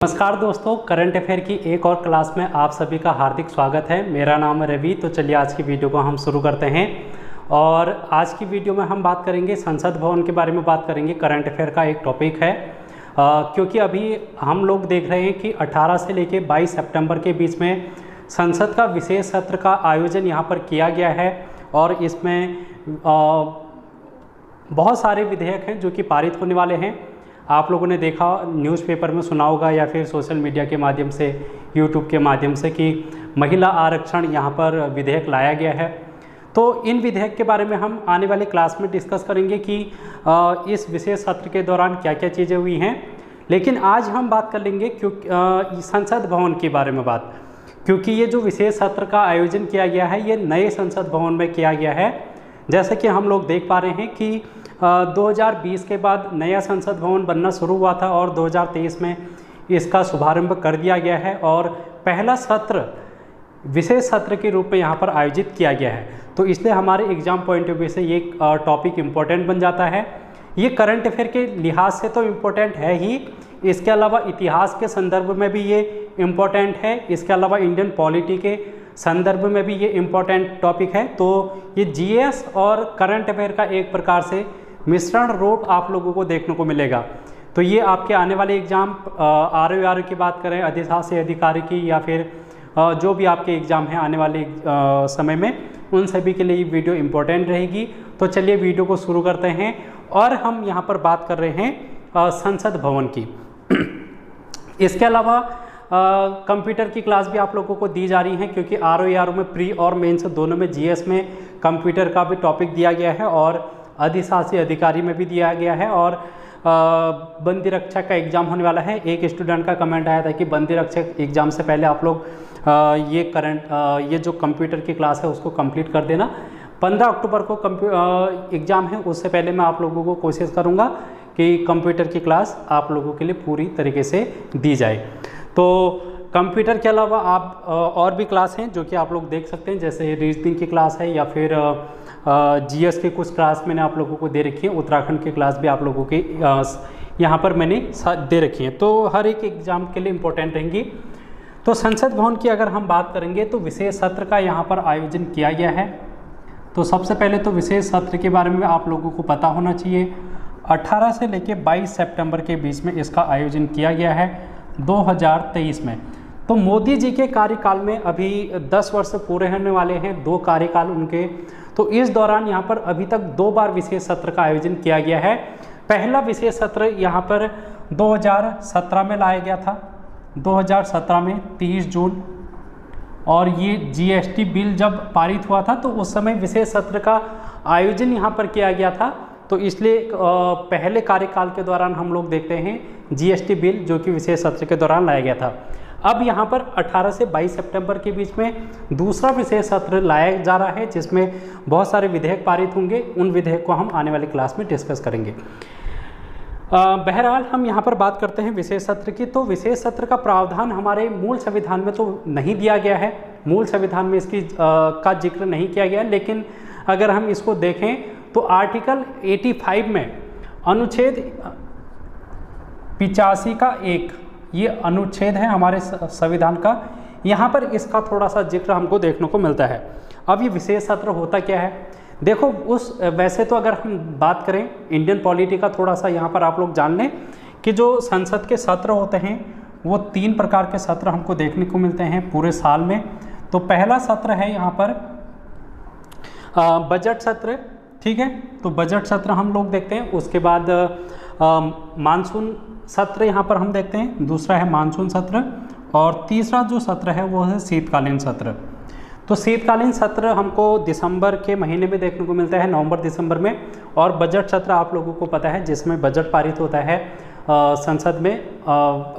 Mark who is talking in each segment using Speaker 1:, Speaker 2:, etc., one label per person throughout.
Speaker 1: नमस्कार दोस्तों, current affair की एक और क्लास में आप सभी का हार्दिक स्वागत है। मेरा नाम है रवि। तो चलिए आज की वीडियो को हम शुरू करते हैं। और आज की वीडियो में हम बात करेंगे संसद भवन के बारे में बात करेंगे। करंट अफेयर का एक टॉपिक है क्योंकि अभी हम लोग देख रहे हैं कि 18 से लेकर 22 सितंबर के बीच में संसद का विशेष सत्र का आयोजन यहाँ पर किया गया है और इसमें बहुत सारे विधेयक हैं जो कि पारित होने वाले हैं। आप लोगों ने देखा, न्यूज़पेपर में सुना होगा या फिर सोशल मीडिया के माध्यम से, यूट्यूब के माध्यम से कि महिला आरक्षण यहाँ पर विधेयक लाया गया है। तो इन विधेयक के बारे में हम आने वाले क्लास में डिस्कस करेंगे कि इस विशेष सत्र के दौरान क्या क्या चीज़ें हुई हैं। लेकिन आज हम बात कर लेंगे क्योंकि संसद भवन के बारे में बात, क्योंकि ये जो विशेष सत्र का आयोजन किया गया है ये नए संसद भवन में किया गया है। जैसे कि हम लोग देख पा रहे हैं कि 2020 के बाद नया संसद भवन बनना शुरू हुआ था और 2023 में इसका शुभारंभ कर दिया गया है और पहला सत्र विशेष सत्र के रूप में यहाँ पर आयोजित किया गया है। तो इसलिए हमारे एग्जाम पॉइंट ऑफ व्यू से ये टॉपिक इम्पोर्टेंट बन जाता है। ये करंट अफेयर के लिहाज से तो इम्पोर्टेंट है ही, इसके अलावा इतिहास के संदर्भ में भी ये इम्पोर्टेंट है, इसके अलावा इंडियन पॉलिटी के संदर्भ में भी ये इम्पोर्टेंट टॉपिक है। तो ये जीएस और करंट अफेयर का एक प्रकार से मिश्रण रूप आप लोगों को देखने को मिलेगा। तो ये आपके आने वाले एग्ज़ाम आरओ की बात करें, अधिशासी अधिकारी की, या फिर जो भी आपके एग्ज़ाम हैं आने वाले समय में, उन सभी के लिए ये वीडियो इम्पोर्टेंट रहेगी। तो चलिए वीडियो को शुरू करते हैं। और हम यहाँ पर बात कर रहे हैं संसद भवन की। इसके अलावा कंप्यूटर की क्लास भी आप लोगों को दी जा रही है, क्योंकि आरओ में प्री और मेंस दोनों में जीएस में कंप्यूटर का भी टॉपिक दिया गया है और अधिशासी अधिकारी में भी दिया गया है। और बंदी रक्षक का एग्ज़ाम होने वाला है। एक स्टूडेंट का कमेंट आया था कि बंदी रक्षक एग्ज़ाम से पहले आप लोग ये जो कंप्यूटर की क्लास है उसको कंप्लीट कर देना। 15 अक्टूबर को एग्ज़ाम है, उससे पहले मैं आप लोगों को कोशिश करूँगा कि कंप्यूटर की क्लास आप लोगों के लिए पूरी तरीके से दी जाए। तो कंप्यूटर के अलावा आप और भी क्लास हैं जो कि आप लोग देख सकते हैं, जैसे रीजनिंग की क्लास है या फिर जीएस की कुछ क्लास मैंने आप लोगों को दे रखी है। उत्तराखंड की क्लास भी आप लोगों की यहाँ पर मैंने दे रखी है। तो हर एक एग्ज़ाम के लिए इम्पोर्टेंट रहेंगी। तो संसद भवन की अगर हम बात करेंगे तो विशेष सत्र का यहाँ पर आयोजन किया गया है। तो सबसे पहले तो विशेष सत्र के बारे में आप लोगों को पता होना चाहिए। 18 से लेकर 22 सितंबर के बीच में इसका आयोजन किया गया है 2023 में। तो मोदी जी के कार्यकाल में अभी 10 वर्ष पूरे होने वाले हैं, 2 कार्यकाल उनके। तो इस दौरान यहाँ पर अभी तक 2 बार विशेष सत्र का आयोजन किया गया है। पहला विशेष सत्र यहाँ पर 2017 में लाया गया था, 2017 में 30 जून। और ये जीएसटी बिल जब पारित हुआ था तो उस समय विशेष सत्र का आयोजन यहाँ पर किया गया था। तो इसलिए पहले कार्यकाल के दौरान हम लोग देखते हैं जीएसटी बिल जो कि विशेष सत्र के दौरान लाया गया था। अब यहाँ पर 18 से 22 सितंबर के बीच में दूसरा विशेष सत्र लाया जा रहा है, जिसमें बहुत सारे विधेयक पारित होंगे। उन विधेयक को हम आने वाली क्लास में डिस्कस करेंगे। बहरहाल हम यहाँ पर बात करते हैं विशेष सत्र की। तो विशेष सत्र का प्रावधान हमारे मूल संविधान में तो नहीं दिया गया है, मूल संविधान में इसकी का जिक्र नहीं किया गया। लेकिन अगर हम इसको देखें तो आर्टिकल 85 में अनुच्छेद 85 का 1 ये अनुच्छेद है हमारे संविधान का। यहाँ पर इसका थोड़ा सा जिक्र हमको देखने को मिलता है। अब ये विशेष सत्र होता क्या है, देखो वैसे तो अगर हम बात करें इंडियन पॉलिटी का, थोड़ा सा यहाँ पर आप लोग जान लें कि जो संसद के सत्र होते हैं वो 3 प्रकार के सत्र हमको देखने को मिलते हैं पूरे साल में। तो पहला सत्र है यहाँ पर बजट सत्र, ठीक है। तो बजट सत्र हम लोग देखते हैं। उसके बाद मानसून सत्र यहाँ पर हम देखते हैं, दूसरा है मानसून सत्र, और तीसरा जो सत्र है वो है शीतकालीन सत्र। तो शीतकालीन सत्र हमको दिसंबर के महीने में देखने को मिलता है, नवंबर दिसंबर में। और बजट सत्र आप लोगों को पता है जिसमें बजट पारित होता है संसद में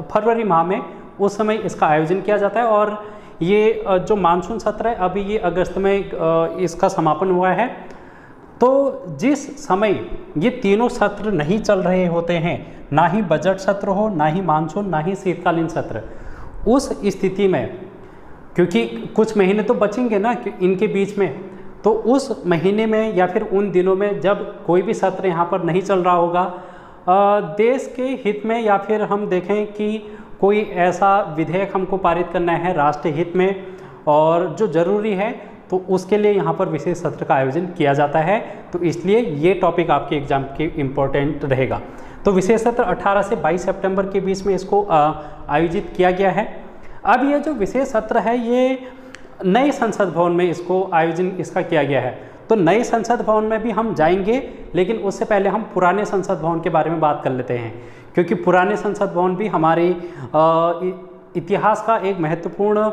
Speaker 1: फरवरी माह में, उस समय इसका आयोजन किया जाता है। और ये जो मानसून सत्र है अभी ये अगस्त में इसका समापन हुआ है। तो जिस समय ये तीनों सत्र नहीं चल रहे होते हैं, ना ही बजट सत्र हो, ना ही मानसून, ना ही शीतकालीन सत्र, उस स्थिति में क्योंकि कुछ महीने तो बचेंगे ना इनके बीच में, तो उस महीने में या फिर उन दिनों में जब कोई भी सत्र यहाँ पर नहीं चल रहा होगा, देश के हित में या फिर हम देखें कि कोई ऐसा विधेयक हमको पारित करना है राष्ट्रीय हित में और जो ज़रूरी है, तो उसके लिए यहाँ पर विशेष सत्र का आयोजन किया जाता है। तो इसलिए ये टॉपिक आपके एग्जाम के इम्पोर्टेंट रहेगा। तो विशेष सत्र 18 से 22 सितंबर के बीच में इसको आयोजित किया गया है। अब ये जो विशेष सत्र है ये नए संसद भवन में इसको आयोजन इसका किया गया है। तो नए संसद भवन में भी हम जाएंगे, लेकिन उससे पहले हम पुराने संसद भवन के बारे में बात कर लेते हैं, क्योंकि पुराने संसद भवन भी हमारे इतिहास का एक महत्वपूर्ण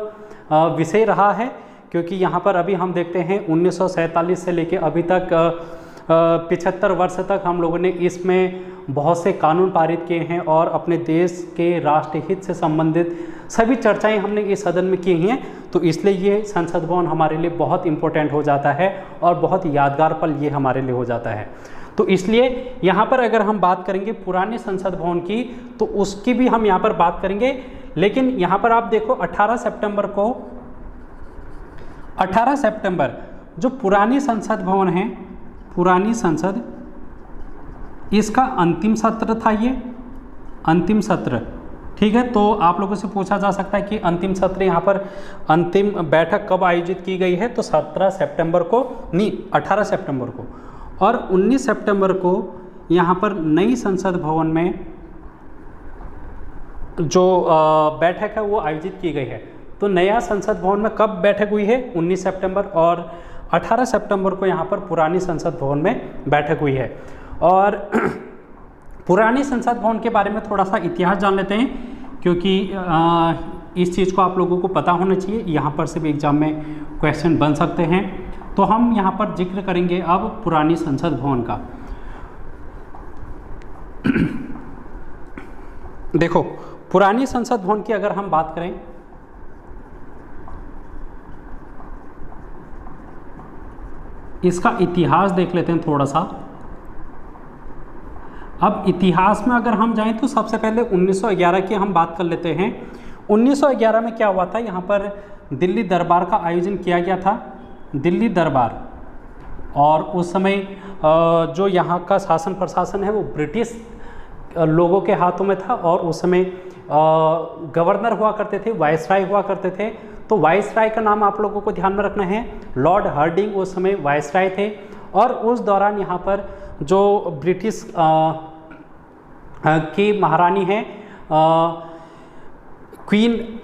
Speaker 1: विषय रहा है। क्योंकि यहाँ पर अभी हम देखते हैं 1947 से लेकर अभी तक 75 वर्ष तक हम लोगों ने इसमें बहुत से कानून पारित किए हैं और अपने देश के राष्ट्रीय हित से संबंधित सभी चर्चाएं हमने इस सदन में की हैं। तो इसलिए ये संसद भवन हमारे लिए बहुत इम्पोर्टेंट हो जाता है और बहुत यादगार पल ये हमारे लिए हो जाता है। तो इसलिए यहाँ पर अगर हम बात करेंगे पुराने संसद भवन की, तो उसकी भी हम यहाँ पर बात करेंगे। लेकिन यहाँ पर आप देखो 18 सितंबर जो पुरानी संसद भवन है, पुरानी संसद, इसका अंतिम सत्र था, ये अंतिम सत्र, ठीक है। तो आप लोगों से पूछा जा सकता है कि अंतिम सत्र यहाँ पर अंतिम बैठक कब आयोजित की गई है, तो 17 सितंबर को नहीं, 18 सितंबर को, और 19 सितंबर को यहाँ पर नई संसद भवन में जो बैठक है वो आयोजित की गई है। तो नया संसद भवन में कब बैठक हुई है, 19 सितंबर, और 18 सितंबर को यहाँ पर पुरानी संसद भवन में बैठक हुई है। और पुरानी संसद भवन के बारे में थोड़ा सा इतिहास जान लेते हैं, क्योंकि इस चीज़ को आप लोगों को पता होना चाहिए, यहाँ पर से भी एग्जाम में क्वेश्चन बन सकते हैं। तो हम यहाँ पर जिक्र करेंगे अब पुरानी संसद भवन का। देखो, पुरानी संसद भवन की अगर हम बात करें, इसका इतिहास देख लेते हैं थोड़ा सा। अब इतिहास में अगर हम जाएं तो सबसे पहले 1911 की हम बात कर लेते हैं। 1911 में क्या हुआ था, यहाँ पर दिल्ली दरबार का आयोजन किया गया था, दिल्ली दरबार। और उस समय जो यहाँ का शासन प्रशासन है वो ब्रिटिश लोगों के हाथों में था, और उस समय गवर्नर हुआ करते थे, वायसराय हुआ करते थे। तो वायसराय का नाम आप लोगों को ध्यान में रखना है, लॉर्ड हार्डिंग उस समय वायसराय थे। और उस दौरान यहाँ पर जो ब्रिटिश की महारानी हैं क्वीन,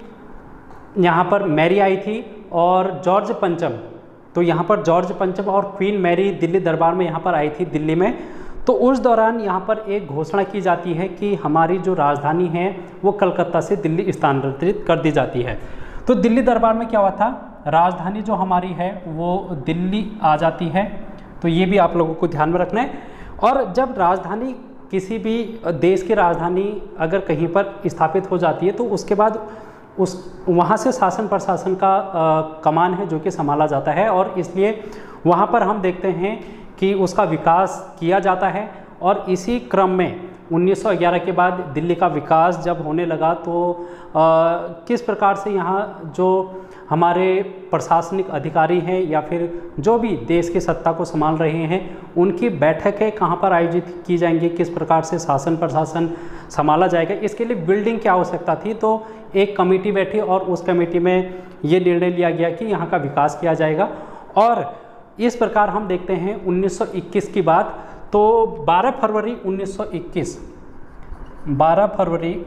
Speaker 1: यहाँ पर मैरी आई थी, और जॉर्ज पंचम, तो यहाँ पर जॉर्ज पंचम और क्वीन मैरी दिल्ली दरबार में यहाँ पर आई थी दिल्ली में। तो उस दौरान यहाँ पर एक घोषणा की जाती है कि हमारी जो राजधानी है वो कलकत्ता से दिल्ली स्थानांतरित कर दी जाती है। तो दिल्ली दरबार में क्या हुआ था, राजधानी जो हमारी है वो दिल्ली आ जाती है। तो ये भी आप लोगों को ध्यान में रखना है। और जब राजधानी, किसी भी देश की राजधानी अगर कहीं पर स्थापित हो जाती है, तो उसके बाद वहाँ से शासन प्रशासन का कमान है जो कि संभाला जाता है, और इसलिए वहाँ पर हम देखते हैं कि उसका विकास किया जाता है। और इसी क्रम में 1911 के बाद दिल्ली का विकास जब होने लगा, तो किस प्रकार से यहाँ जो हमारे प्रशासनिक अधिकारी हैं या फिर जो भी देश की सत्ता को संभाल रहे हैं, उनकी बैठकें कहाँ पर आयोजित की जाएंगी, किस प्रकार से शासन प्रशासन संभाला जाएगा, इसके लिए बिल्डिंग की आवश्यकता थी। तो एक कमेटी बैठी और उस कमेटी में ये निर्णय लिया गया कि यहाँ का विकास किया जाएगा। और इस प्रकार हम देखते हैं 1921 की बात, तो 12 फरवरी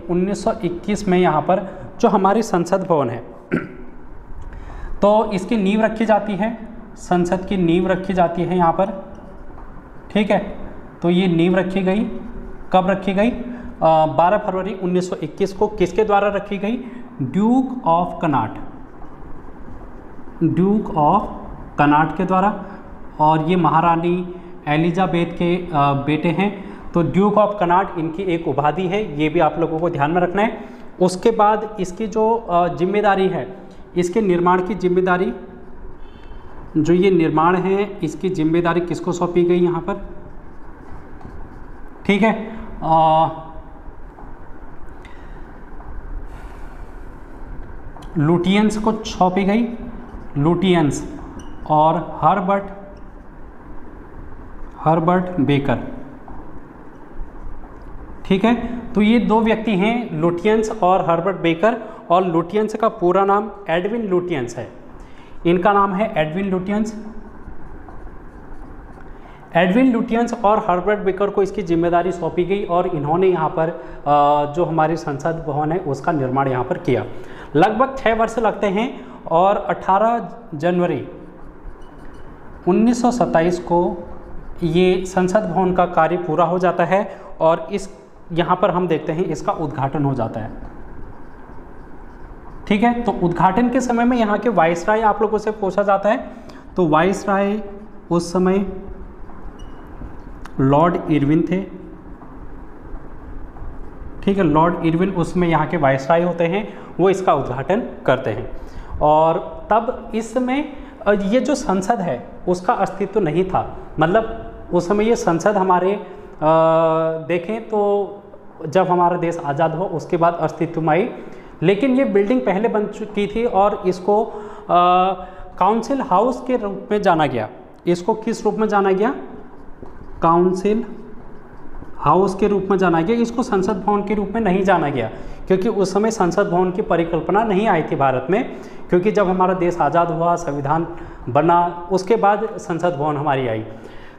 Speaker 1: 1921 में यहाँ पर जो हमारी संसद भवन है, तो इसकी नींव रखी जाती है, संसद की नींव रखी जाती है यहाँ पर, ठीक है। तो ये नींव रखी गई, कब रखी गई, 12 फरवरी 1921 को। किसके द्वारा रखी गई, Duke of Connaught, Duke of Connaught के द्वारा। और ये महारानी एलिजाबेथ के बेटे हैं। तो ड्यूक ऑफ कनाट इनकी एक उपाधि है, ये भी आप लोगों को ध्यान में रखना है। उसके बाद इसकी जो जिम्मेदारी है, इसके निर्माण की जिम्मेदारी, जो ये निर्माण है इसकी जिम्मेदारी किसको सौंपी गई यहाँ पर, ठीक है। लुटियंस को सौंपी गई, लुटियंस और हर्बर्ट बेकर, ठीक है। तो तो ये दो व्यक्ति हैं, लुटियंस और हर्बर्ट बेकर, और लुटियंस का पूरा नाम एडविन लुटियंस है। इनका नाम है एडविन लुटियंस। एडविन लुटियंस और हर्बर्ट बेकर को इसकी जिम्मेदारी सौंपी गई और इन्होंने यहाँ पर जो हमारी संसद भवन है उसका निर्माण यहाँ पर किया। लगभग 6 वर्ष लगते हैं और 18 जनवरी 1927 को ये संसद भवन का कार्य पूरा हो जाता है और इस यहाँ पर हम देखते हैं इसका उद्घाटन हो जाता है। ठीक है, तो उद्घाटन के समय में यहाँ के वाइसराय आप लोगों से पूछा जाता है, तो वाइसराय उस समय लॉर्ड इरविन थे। ठीक है, लॉर्ड इरविन उसमें यहाँ के वाइसराय होते हैं, वो इसका उद्घाटन करते हैं। और तब इस समय ये जो संसद है उसका अस्तित्व नहीं था, मतलब उस समय ये संसद हमारे देखें तो जब हमारा देश आज़ाद हुआ उसके बाद अस्तित्व में आई, लेकिन ये बिल्डिंग पहले बन चुकी थी और इसको काउंसिल हाउस के रूप में जाना गया। इसको किस रूप में जाना गया? काउंसिल हाउस के रूप में जाना गया। इसको संसद भवन के रूप में नहीं जाना गया क्योंकि उस समय संसद भवन की परिकल्पना नहीं आई थी भारत में, क्योंकि जब हमारा देश आज़ाद हुआ, संविधान बना, उसके बाद संसद भवन हमारी आई,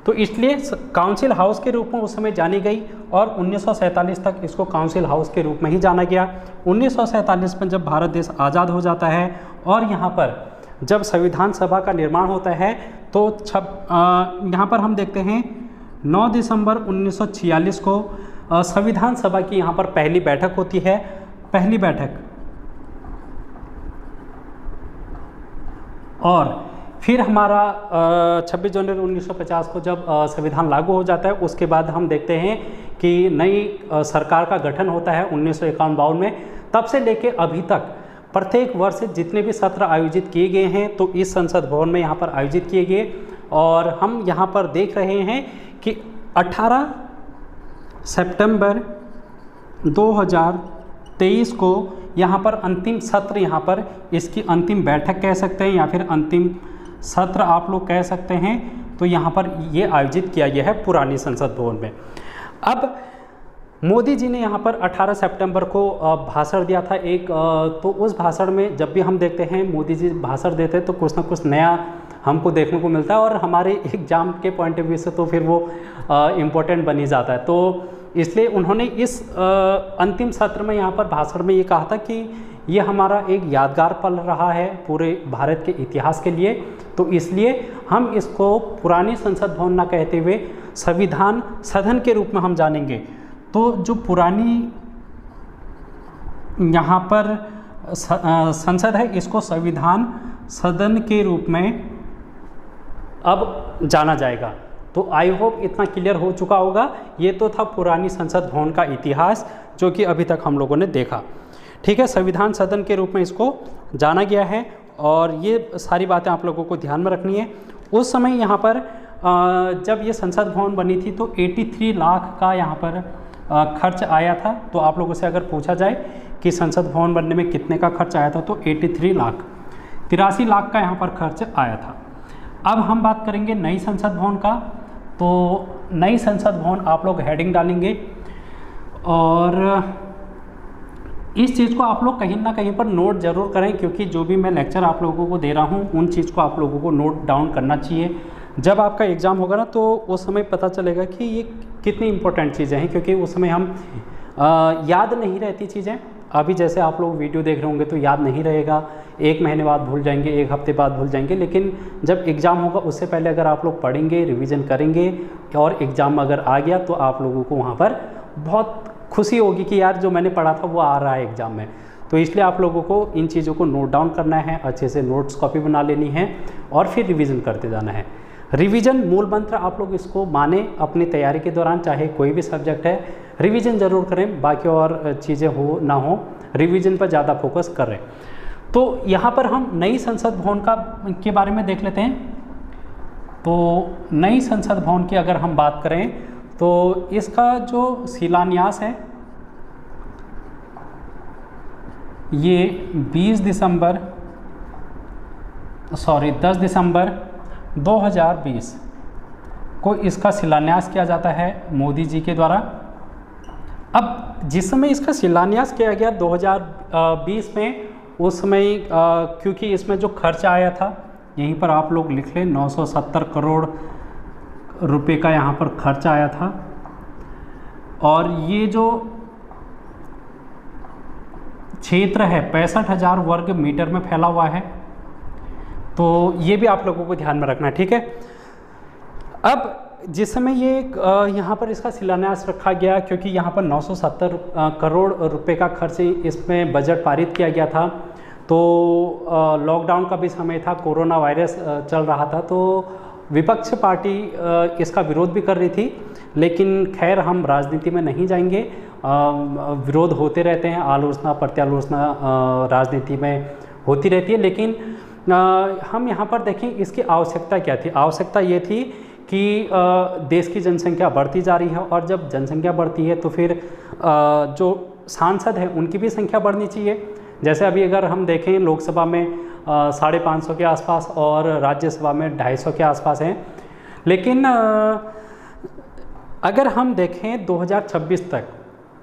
Speaker 1: तो इसलिए काउंसिल हाउस के रूप में उस समय जानी गई और 1947 तक इसको काउंसिल हाउस के रूप में ही जाना गया। 1947 में जब भारत देश आज़ाद हो जाता है और यहाँ पर जब संविधान सभा का निर्माण होता है तो यहाँ पर हम देखते हैं 9 दिसंबर 1946 को संविधान सभा की यहाँ पर पहली बैठक होती है। पहली बैठक, और फिर हमारा 26 जनवरी 1950 को जब संविधान लागू हो जाता है उसके बाद हम देखते हैं कि नई सरकार का गठन होता है 1951-52 में। तब से लेके अभी तक प्रत्येक वर्ष जितने भी सत्र आयोजित किए गए हैं तो इस संसद भवन में यहाँ पर आयोजित किए गए, और हम यहाँ पर देख रहे हैं कि 18 सितंबर 2023 को यहाँ पर अंतिम सत्र, यहाँ पर इसकी अंतिम बैठक कह सकते हैं या फिर अंतिम सत्र आप लोग कह सकते हैं, तो यहाँ पर ये आयोजित किया गया है पुरानी संसद भवन में। अब मोदी जी ने यहाँ पर 18 सितंबर को भाषण दिया था एक, तो उस भाषण में जब भी हम देखते हैं मोदी जी भाषण देते हैं तो कुछ ना कुछ नया हमको देखने को मिलता है और हमारे एग्जाम के पॉइंट ऑफ व्यू से तो फिर वो इम्पोर्टेंट बन ही जाता है। तो इसलिए उन्होंने इस अंतिम सत्र में यहाँ पर भाषण में ये कहा था कि ये हमारा एक यादगार पल रहा है पूरे भारत के इतिहास के लिए, तो इसलिए हम इसको पुरानी संसद भवन ना कहते हुए संविधान सदन के रूप में हम जानेंगे। तो जो पुरानी यहाँ पर संसद है इसको संविधान सदन के रूप में अब जाना जाएगा। तो आई होप इतना क्लियर हो चुका होगा। ये तो था पुरानी संसद भवन का इतिहास जो कि अभी तक हम लोगों ने देखा। ठीक है, संविधान सदन के रूप में इसको जाना गया है और ये सारी बातें आप लोगों को ध्यान में रखनी है। उस समय यहाँ पर जब ये संसद भवन बनी थी तो 83 लाख का यहाँ पर खर्च आया था। तो आप लोगों से अगर पूछा जाए कि संसद भवन बनने में कितने का खर्च आया था तो 83 लाख का यहाँ पर खर्च आया था। अब हम बात करेंगे नई संसद भवन का। तो नई संसद भवन आप लोग हेडिंग डालेंगे और इस चीज़ को आप लोग कहीं ना कहीं पर नोट ज़रूर करें, क्योंकि जो भी मैं लेक्चर आप लोगों को दे रहा हूँ उन चीज़ को आप लोगों को नोट डाउन करना चाहिए। जब आपका एग्ज़ाम होगा ना तो उस समय पता चलेगा कि ये कितनी इंपॉर्टेंट चीज़ें हैं, क्योंकि उस समय हम याद नहीं रहती चीज़ें। अभी जैसे आप लोग वीडियो देख रहे होंगे तो याद नहीं रहेगा, 1 महीने बाद भूल जाएंगे, 1 हफ्ते बाद भूल जाएंगे, लेकिन जब एग्ज़ाम होगा उससे पहले अगर आप लोग पढ़ेंगे, रिवीजन करेंगे और एग्ज़ाम अगर आ गया तो आप लोगों को वहाँ पर बहुत खुशी होगी कि यार जो मैंने पढ़ा था वो आ रहा है एग्ज़ाम में। तो इसलिए आप लोगों को इन चीज़ों को नोट डाउन करना है, अच्छे से नोट्स कॉपी बना लेनी है और फिर रिवीजन करते जाना है। रिवीजन मूल मंत्र आप लोग इसको माने अपनी तैयारी के दौरान, चाहे कोई भी सब्जेक्ट है रिवीजन ज़रूर करें, बाकी और चीज़ें हो ना हो रिवीजन पर ज़्यादा फोकस कर रहे हैं। तो यहाँ पर हम नई संसद भवन के बारे में देख लेते हैं। तो नई संसद भवन की अगर हम बात करें तो इसका जो शिलान्यास है ये 10 दिसंबर 2020 को इसका शिलान्यास किया जाता है मोदी जी के द्वारा। अब जिस समय इसका शिलान्यास किया गया 2020 में, उस समय क्योंकि इसमें जो खर्च आया था, यहीं पर आप लोग लिख लें, 970 करोड़ रुपए का यहाँ पर खर्च आया था। और ये जो क्षेत्र है 65,000 वर्ग मीटर में फैला हुआ है, तो ये भी आप लोगों को ध्यान में रखना है, ठीक है। अब जिस समय ये यहाँ पर इसका शिलान्यास रखा गया, क्योंकि यहाँ पर 970 करोड़ रुपए का खर्च इसमें बजट पारित किया गया था, तो लॉकडाउन का भी समय था, कोरोना वायरस चल रहा था, तो विपक्ष पार्टी इसका विरोध भी कर रही थी। लेकिन खैर हम राजनीति में नहीं जाएंगे, विरोध होते रहते हैं, आलोचना प्रत्यालोचना राजनीति में होती रहती है। लेकिन हम यहाँ पर देखें इसकी आवश्यकता क्या थी। आवश्यकता ये थी कि देश की जनसंख्या बढ़ती जा रही है, और जब जनसंख्या बढ़ती है तो फिर जो सांसद हैं उनकी भी संख्या बढ़नी चाहिए। जैसे अभी अगर हम देखें लोकसभा में 550 के आसपास और राज्यसभा में 250 के आसपास हैं, लेकिन अगर हम देखें 2026 तक,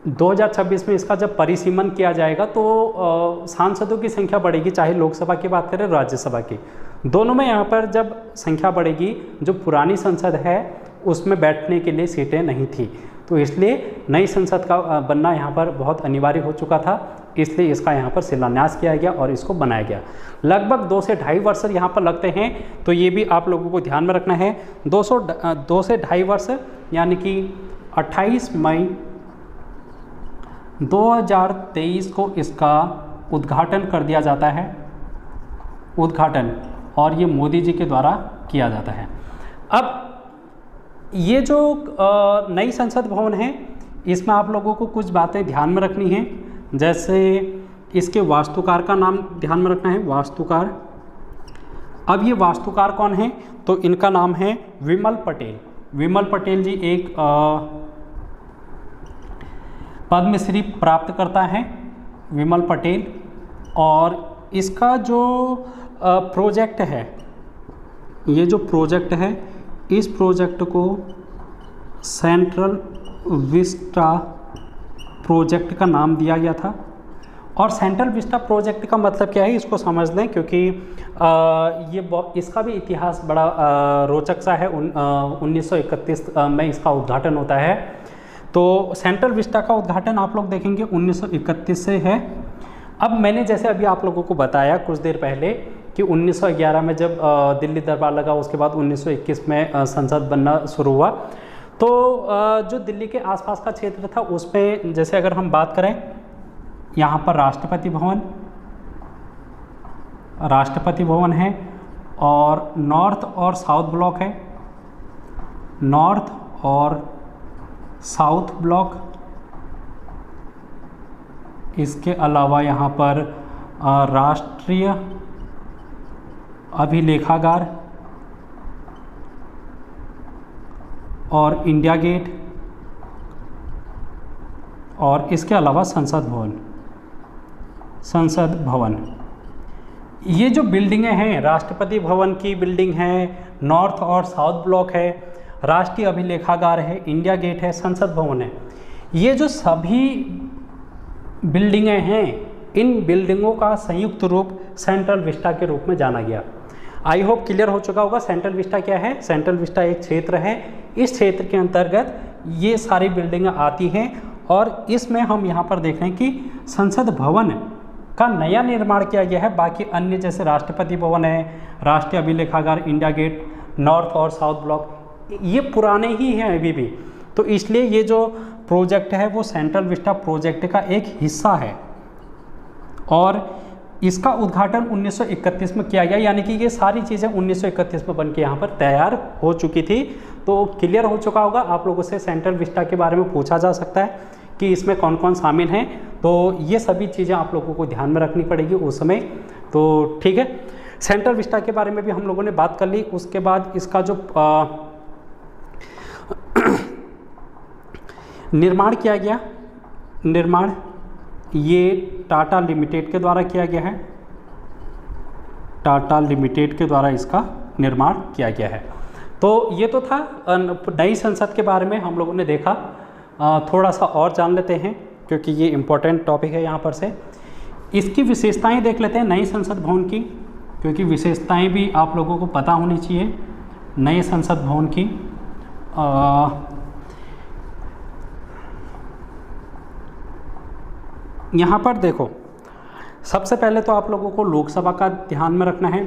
Speaker 1: 2026 में इसका जब परिसीमन किया जाएगा तो सांसदों की संख्या बढ़ेगी, चाहे लोकसभा की बात करें राज्यसभा की, दोनों में यहाँ पर जब संख्या बढ़ेगी, जो पुरानी संसद है उसमें बैठने के लिए सीटें नहीं थी, तो इसलिए नई संसद का बनना यहाँ पर बहुत अनिवार्य हो चुका था। इसलिए इसका यहाँ पर शिलान्यास किया गया और इसको बनाया गया। लगभग 2 से ढाई वर्ष यहाँ पर लगते हैं, तो ये भी आप लोगों को ध्यान में रखना है। 2 से ढाई वर्ष, यानी कि 28 मई 2023 को इसका उद्घाटन कर दिया जाता है, उद्घाटन, और ये मोदी जी के द्वारा किया जाता है। अब ये जो नई संसद भवन है, इसमें आप लोगों को कुछ बातें ध्यान में रखनी हैं, जैसे इसके वास्तुकार का नाम ध्यान में रखना है, वास्तुकार। अब ये वास्तुकार कौन है, तो इनका नाम है विमल पटेल। विमल पटेल जी एक पद्मश्री प्राप्त करता है, विमल पटेल। और इसका जो प्रोजेक्ट है, ये जो प्रोजेक्ट है, इस प्रोजेक्ट को सेंट्रल विस्टा प्रोजेक्ट का नाम दिया गया था। और सेंट्रल विस्टा प्रोजेक्ट का मतलब क्या है, इसको समझ लें, क्योंकि इसका भी इतिहास बड़ा रोचक सा है। 1931 में इसका उद्घाटन होता है। तो सेंट्रल विस्टा का उद्घाटन आप लोग देखेंगे 1931 से है। अब मैंने जैसे अभी आप लोगों को बताया कुछ देर पहले कि 1911 में जब दिल्ली दरबार लगा, उसके बाद 1921 में संसद बनना शुरू हुआ। तो जो दिल्ली के आसपास का क्षेत्र था उसमें जैसे अगर हम बात करें, यहाँ पर राष्ट्रपति भवन है, और नॉर्थ और साउथ ब्लॉक है, नॉर्थ और साउथ ब्लॉक। इसके अलावा यहाँ पर राष्ट्रीय अभिलेखागार और इंडिया गेट, और इसके अलावा संसद भवन। ये जो बिल्डिंगें हैं, राष्ट्रपति भवन की बिल्डिंग है, नॉर्थ और साउथ ब्लॉक है, राष्ट्रीय अभिलेखागार है, इंडिया गेट है, संसद भवन है, ये जो सभी बिल्डिंगें हैं, इन बिल्डिंगों का संयुक्त रूप सेंट्रल विस्टा के रूप में जाना गया। आई होप क्लियर हो चुका होगा सेंट्रल विस्टा क्या है। सेंट्रल विस्टा एक क्षेत्र है, इस क्षेत्र के अंतर्गत ये सारी बिल्डिंगें आती हैं, और इसमें हम यहाँ पर देख रहे हैं कि संसद भवन का नया निर्माण किया गया है। बाकी अन्य जैसे राष्ट्रपति भवन है, राष्ट्रीय अभिलेखागार, इंडिया गेट, नॉर्थ और साउथ ब्लॉक, ये पुराने ही हैं अभी भी। तो इसलिए ये जो प्रोजेक्ट है वो सेंट्रल विस्टा प्रोजेक्ट का एक हिस्सा है, और इसका उद्घाटन 1931 में किया गया, यानी कि ये सारी चीज़ें 1931 में बन के यहाँ पर तैयार हो चुकी थी। तो क्लियर हो चुका होगा। आप लोगों से सेंट्रल विस्टा के बारे में पूछा जा सकता है कि इसमें कौन कौन शामिल हैं, तो ये सभी चीज़ें आप लोगों को ध्यान में रखनी पड़ेगी उस समय। तो ठीक है, सेंट्रल विस्टा के बारे में भी हम लोगों ने बात कर ली। उसके बाद इसका जो निर्माण किया गया, निर्माण ये टाटा लिमिटेड के द्वारा किया गया है, टाटा लिमिटेड के द्वारा इसका निर्माण किया गया है। तो ये तो था नई संसद के बारे में हम लोगों ने देखा। थोड़ा सा और जान लेते हैं क्योंकि ये इम्पोर्टेंट टॉपिक है यहाँ पर से। इसकी विशेषताएं देख लेते हैं नए संसद भवन की, क्योंकि विशेषताएं भी आप लोगों को पता होनी चाहिए नए संसद भवन की। यहाँ पर देखो, सबसे पहले तो आप लोगों को लोकसभा का ध्यान में रखना है।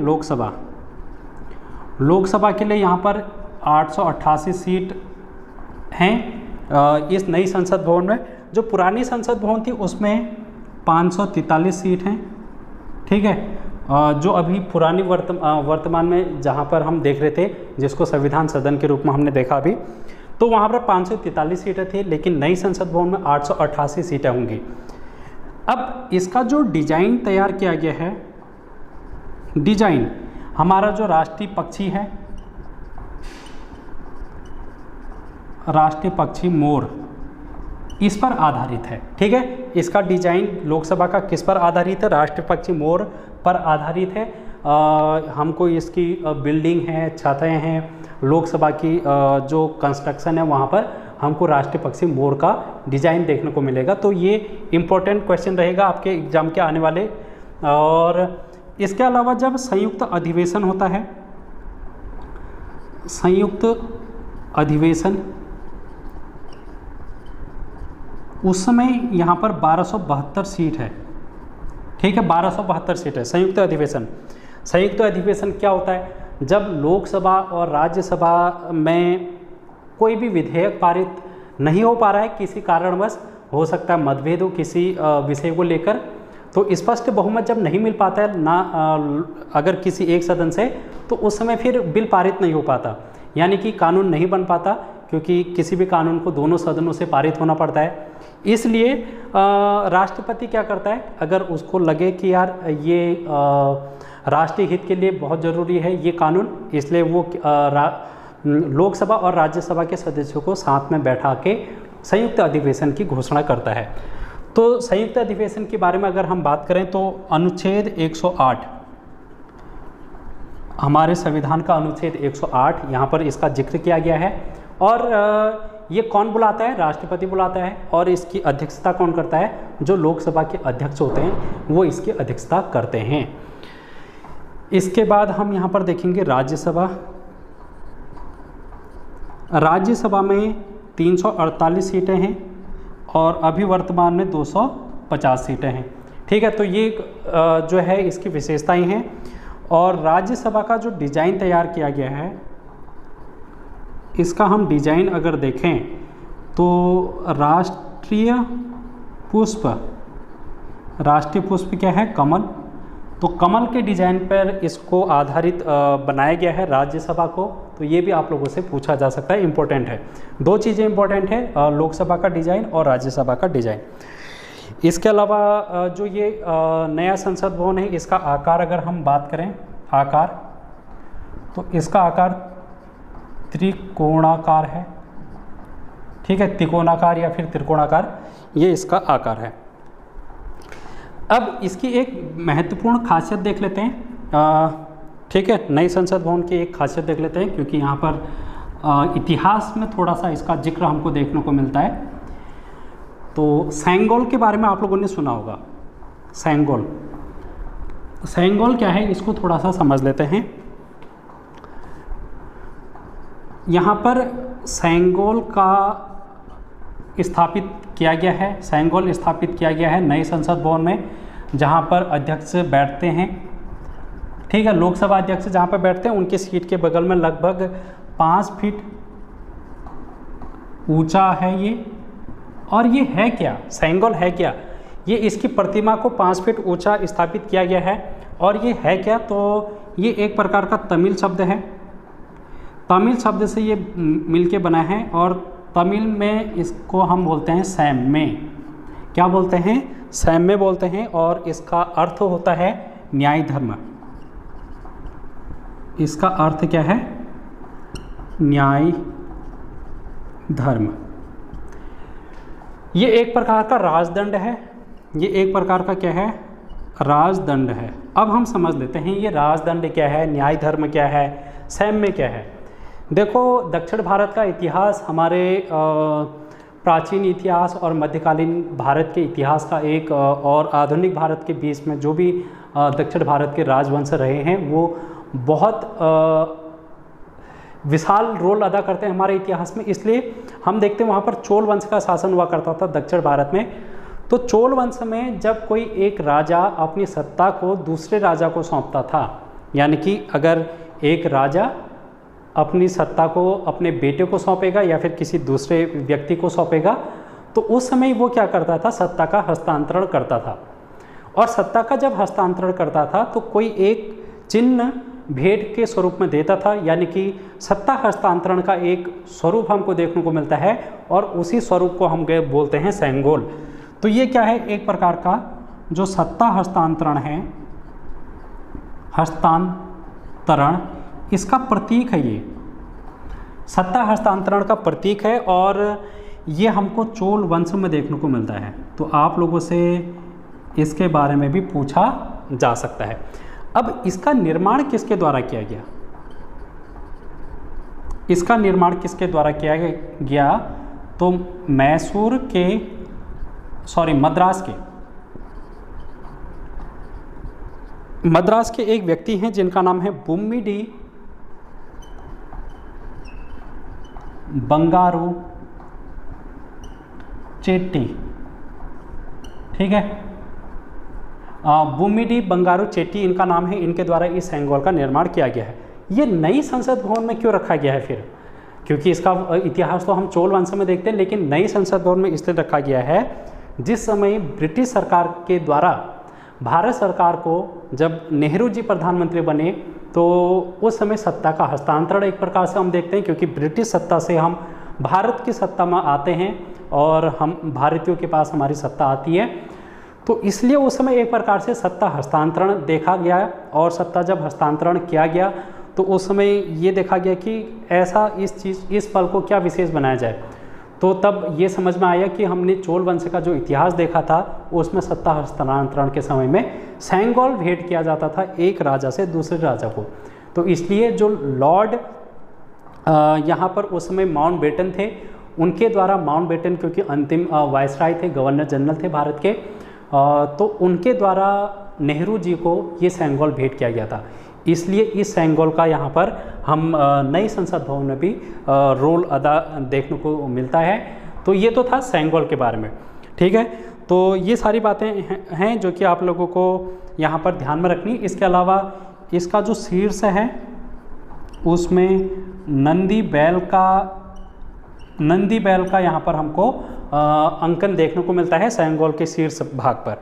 Speaker 1: लोकसभा के लिए यहाँ पर 888 सीट हैं इस नई संसद भवन में। जो पुरानी संसद भवन थी उसमें 543 सीट हैं, ठीक है। जो अभी पुरानी वर्तमान में जहाँ पर हम देख रहे थे, जिसको संविधान सदन के रूप में हमने देखा अभी, तो वहाँ पर 543 सीटें थी, लेकिन नई संसद भवन में 888 सीटें होंगी। अब इसका जो डिजाइन तैयार किया गया है, डिजाइन हमारा जो राष्ट्रीय पक्षी है, राष्ट्रीय पक्षी मोर, इस पर आधारित है, ठीक है। इसका डिजाइन लोकसभा का किस पर आधारित है? राष्ट्रीय पक्षी मोर पर आधारित है। हमको इसकी बिल्डिंग है, छतें हैं, लोकसभा की जो कंस्ट्रक्शन है वहाँ पर हमको राष्ट्रीय पक्षी मोर का डिजाइन देखने को मिलेगा। तो ये इम्पोर्टेंट क्वेश्चन रहेगा आपके एग्जाम के आने वाले। और इसके अलावा जब संयुक्त अधिवेशन होता है, संयुक्त अधिवेशन, उस समय यहाँ पर 1272 सीट है, ठीक है। 1272 सीट है संयुक्त अधिवेशन। संयुक्त अधिवेशन क्या होता है? जब लोकसभा और राज्यसभा में कोई भी विधेयक पारित नहीं हो पा रहा है, किसी कारणवश, हो सकता है मतभेद हो किसी विषय को लेकर, तो स्पष्ट बहुमत जब नहीं मिल पाता है ना अगर किसी एक सदन से, तो उस समय फिर बिल पारित नहीं हो पाता, यानी कि कानून नहीं बन पाता, क्योंकि किसी भी कानून को दोनों सदनों से पारित होना पड़ता है। इसलिए राष्ट्रपति क्या करता है, अगर उसको लगे कि यार ये राष्ट्रीय हित के लिए बहुत ज़रूरी है ये कानून, इसलिए वो लोकसभा और राज्यसभा के सदस्यों को साथ में बैठा के संयुक्त अधिवेशन की घोषणा करता है। तो संयुक्त अधिवेशन के बारे में अगर हम बात करें तो अनुच्छेद 108, हमारे संविधान का अनुच्छेद 108 यहाँ पर इसका जिक्र किया गया है। और ये कौन बुलाता है? राष्ट्रपति बुलाता है। और इसकी अध्यक्षता कौन करता है? जो लोकसभा के अध्यक्ष होते हैं वो इसकी अध्यक्षता करते हैं। इसके बाद हम यहाँ पर देखेंगे राज्यसभा। राज्यसभा में 348 सीटें हैं और अभी वर्तमान में 250 सीटें हैं, ठीक है। तो ये जो है इसकी विशेषताएं हैं। और राज्यसभा का जो डिज़ाइन तैयार किया गया है, इसका हम डिज़ाइन अगर देखें तो राष्ट्रीय पुष्प क्या है? कमल। तो कमल के डिज़ाइन पर इसको आधारित बनाया गया है राज्यसभा को। तो ये भी आप लोगों से पूछा जा सकता है, इम्पोर्टेंट है। दो चीज़ें इम्पोर्टेंट है, लोकसभा का डिज़ाइन और राज्यसभा का डिज़ाइन। इसके अलावा जो ये नया संसद भवन है, इसका आकार अगर हम बात करें, आकार, तो इसका आकार त्रिकोणाकार है, ठीक है। त्रिकोणाकार या फिर त्रिकोणाकार, ये इसका आकार है। अब इसकी एक महत्वपूर्ण खासियत देख लेते हैं, ठीक है। नई संसद भवन की एक खासियत देख लेते हैं, क्योंकि यहाँ पर इतिहास में थोड़ा सा इसका जिक्र हमको देखने को मिलता है। तो सेंगोल के बारे में आप लोगों ने सुना होगा। सेंगोल क्या है, इसको थोड़ा सा समझ लेते हैं। यहाँ पर सेंगोल का स्थापित किया गया है, सेंगोल स्थापित किया गया है नए संसद भवन में, जहाँ पर अध्यक्ष बैठते हैं, ठीक है। लोकसभा अध्यक्ष जहाँ पर बैठते हैं उनकी सीट के बगल में लगभग 5 फीट ऊंचा है ये। और ये है क्या? सेंगोल है क्या? ये इसकी प्रतिमा को 5 फीट ऊंचा स्थापित किया गया है। और ये है क्या? तो ये एक प्रकार का तमिल शब्द है, तमिल शब्द से ये मिलके बना है। और तमिल में इसको हम बोलते हैं सैम्मे। क्या बोलते हैं? सैम्मे बोलते हैं। और इसका अर्थ होता है न्याय धर्म। इसका अर्थ क्या है? न्याय धर्म। ये एक प्रकार का राजदंड है, ये एक प्रकार का क्या है? राजदंड है। अब हम समझ लेते हैं ये राजदंड क्या है, न्याय धर्म क्या है, सैम्य क्या है। देखो, दक्षिण भारत का इतिहास हमारे प्राचीन इतिहास और मध्यकालीन भारत के इतिहास का एक और आधुनिक भारत के बीच में जो भी दक्षिण भारत के राजवंश रहे हैं वो बहुत विशाल रोल अदा करते हैं हमारे इतिहास में। इसलिए हम देखते हैं वहाँ पर चोल वंश का शासन हुआ करता था दक्षिण भारत में। तो चोल वंश में जब कोई एक राजा अपनी सत्ता को दूसरे राजा को सौंपता था, यानी कि अगर एक राजा अपनी सत्ता को अपने बेटे को सौंपेगा या फिर किसी दूसरे व्यक्ति को सौंपेगा, तो उस समय वो क्या करता था, सत्ता का हस्तांतरण करता था। और सत्ता का जब हस्तांतरण करता था तो कोई एक चिन्ह भेंट के स्वरूप में देता था, यानी कि सत्ता हस्तांतरण का एक स्वरूप हमको देखने को मिलता है और उसी स्वरूप को हम बोलते हैं सेंगोल। तो ये क्या है, एक प्रकार का जो सत्ता हस्तांतरण है, हस्तांतरण इसका प्रतीक है, ये सत्ता हस्तांतरण का प्रतीक है और ये हमको चोल वंश में देखने को मिलता है। तो आप लोगों से इसके बारे में भी पूछा जा सकता है। अब इसका निर्माण किसके द्वारा किया गया, इसका निर्माण किसके द्वारा किया गया, तो मैसूर के मद्रास के एक व्यक्ति हैं जिनका नाम है बुम्मीडी बंगारू चेट्टी। ठीक है, बुम्मीडी बंगारू चेट्टी इनका नाम है, इनके द्वारा इस सेंगोल का निर्माण किया गया है। ये नई संसद भवन में क्यों रखा गया है फिर, क्योंकि इसका इतिहास तो हम चोल वंश में देखते हैं, लेकिन नई संसद भवन में इसलिए रखा गया है जिस समय ब्रिटिश सरकार के द्वारा भारत सरकार को, जब नेहरू जी प्रधानमंत्री बने तो उस समय सत्ता का हस्तांतरण एक प्रकार से हम देखते हैं, क्योंकि ब्रिटिश सत्ता से हम भारत की सत्ता में आते हैं और हम भारतीयों के पास हमारी सत्ता आती है। तो इसलिए उस समय एक प्रकार से सत्ता हस्तांतरण देखा गया और सत्ता जब हस्तांतरण किया गया तो उस समय ये देखा गया कि ऐसा इस पल को क्या विशेष बनाया जाए। तो तब ये समझ में आया कि हमने चोल वंश का जो इतिहास देखा था उसमें सत्ता हस्तांतरण के समय में सेंगोल भेंट किया जाता था एक राजा से दूसरे राजा को। तो इसलिए जो लॉर्ड यहाँ पर उस समय माउंटबेटन थे, उनके द्वारा, माउंटबेटन क्योंकि अंतिम वायसराय थे, गवर्नर जनरल थे भारत के, तो उनके द्वारा नेहरू जी को ये सेंगोल भेंट किया गया था। इसलिए इस सेंगोल का यहाँ पर हम नई संसद भवन में भी रोल अदा देखने को मिलता है। तो ये तो था सेंगोल के बारे में। ठीक है, तो ये सारी बातें हैं जो कि आप लोगों को यहाँ पर ध्यान में रखनी। इसके अलावा इसका जो शीर्ष है उसमें नंदी बैल का यहाँ पर हमको अंकन देखने को मिलता है सेंगोल के शीर्ष भाग पर।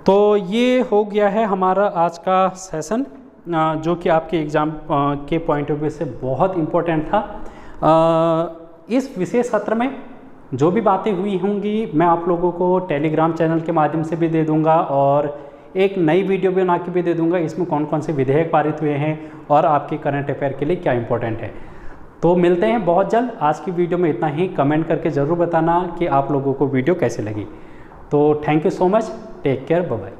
Speaker 1: तो ये हो गया है हमारा आज का सेशन, जो कि आपके एग्ज़ाम के पॉइंट ऑफ व्यू से बहुत इम्पोर्टेंट था। इस विशेष सत्र में जो भी बातें हुई होंगी मैं आप लोगों को टेलीग्राम चैनल के माध्यम से भी दे दूंगा और एक नई वीडियो बना के भी दे दूंगा, इसमें कौन कौन से विधेयक पारित हुए हैं और आपके करंट अफेयर के लिए क्या इंपॉर्टेंट है। तो मिलते हैं बहुत जल्द। आज की वीडियो में इतना ही। कमेंट करके ज़रूर बताना कि आप लोगों को वीडियो कैसे लगी। तो thank you so much, take care, bye bye.